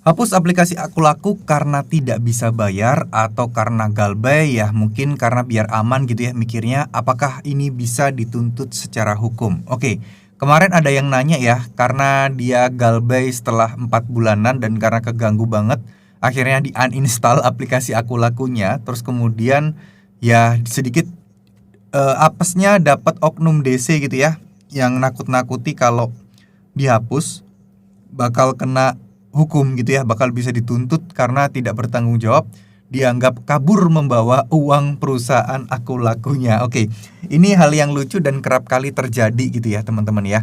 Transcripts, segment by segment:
Hapus aplikasi Aku Laku karena tidak bisa bayar atau karena galbay ya, mungkin karena biar aman gitu ya mikirnya, apakah ini bisa dituntut secara hukum. Oke, kemarin ada yang nanya ya, karena dia galbay setelah 4 bulanan dan karena keganggu banget, akhirnya di uninstall aplikasi Aku Lakunya, terus kemudian ya sedikit apesnya dapat oknum DC gitu ya, yang nakut-nakuti kalau dihapus bakal kena hukum gitu ya, bakal bisa dituntut karena tidak bertanggung jawab, dianggap kabur membawa uang perusahaan Aku Lakunya. Oke, ini hal yang lucu dan kerap kali terjadi gitu ya teman-teman ya.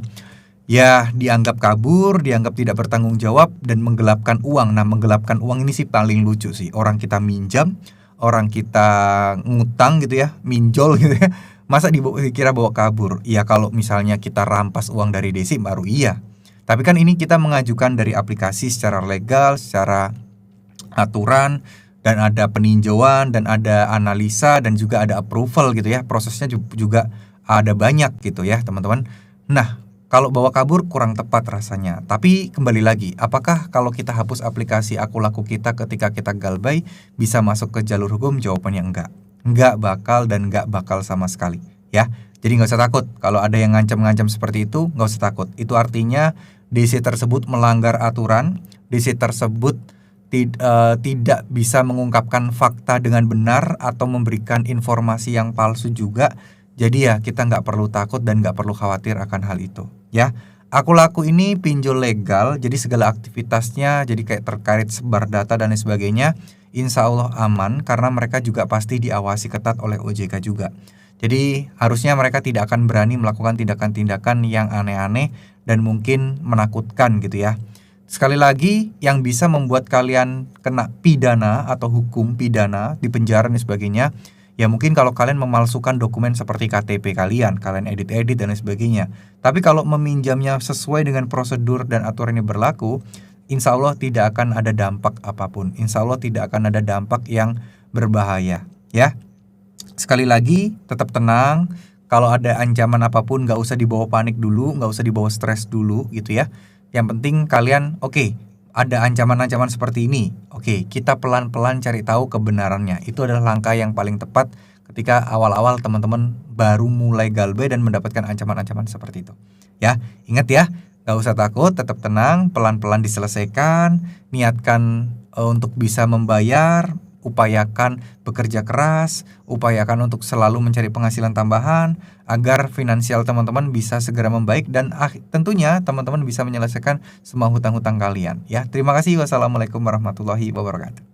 Ya, dianggap kabur, dianggap tidak bertanggung jawab dan menggelapkan uang. Nah, menggelapkan uang ini sih paling lucu sih. Orang kita minjam, orang kita ngutang gitu ya, minjol gitu ya. Masa dikira bawa kabur? Ya kalau misalnya kita rampas uang dari Desi baru iya. Tapi kan ini kita mengajukan dari aplikasi secara legal, secara aturan, dan ada peninjauan, dan ada analisa, dan juga ada approval gitu ya. Prosesnya juga ada banyak gitu ya teman-teman. Nah, kalau bawa kabur kurang tepat rasanya. Tapi kembali lagi, apakah kalau kita hapus aplikasi Aku Laku kita ketika kita galbay bisa masuk ke jalur hukum? Jawabannya enggak. Enggak bakal dan enggak bakal sama sekali ya. Jadi nggak usah takut kalau ada yang ngancam-ngancam seperti itu, nggak usah takut. Itu artinya DC tersebut melanggar aturan, DC tersebut tidak bisa mengungkapkan fakta dengan benar atau memberikan informasi yang palsu juga. Jadi ya kita nggak perlu takut dan nggak perlu khawatir akan hal itu ya. Aku Laku ini pinjol legal, jadi segala aktivitasnya jadi kayak terkait sebar data dan lain sebagainya, insya Allah aman karena mereka juga pasti diawasi ketat oleh OJK juga. Jadi harusnya mereka tidak akan berani melakukan tindakan-tindakan yang aneh-aneh dan mungkin menakutkan gitu ya. Sekali lagi, yang bisa membuat kalian kena pidana atau hukum pidana, di penjara dan sebagainya, ya mungkin kalau kalian memalsukan dokumen seperti KTP kalian edit-edit dan lain sebagainya. Tapi kalau meminjamnya sesuai dengan prosedur dan aturan yang berlaku, insya Allah tidak akan ada dampak apapun. Insya Allah tidak akan ada dampak yang berbahaya ya. Sekali lagi, tetap tenang. Kalau ada ancaman apapun gak usah dibawa panik dulu, gak usah dibawa stres dulu gitu ya. Yang penting kalian oke, ada ancaman-ancaman seperti ini. Oke, kita pelan-pelan cari tahu kebenarannya. Itu adalah langkah yang paling tepat ketika awal-awal teman-teman baru mulai galbay dan mendapatkan ancaman-ancaman seperti itu. Ya, ingat ya, gak usah takut, tetap tenang, pelan-pelan diselesaikan, niatkan untuk bisa membayar, upayakan bekerja keras, upayakan untuk selalu mencari penghasilan tambahan agar finansial teman-teman bisa segera membaik dan tentunya teman-teman bisa menyelesaikan semua hutang-hutang kalian ya. Terima kasih. Wassalamualaikum warahmatullahi wabarakatuh.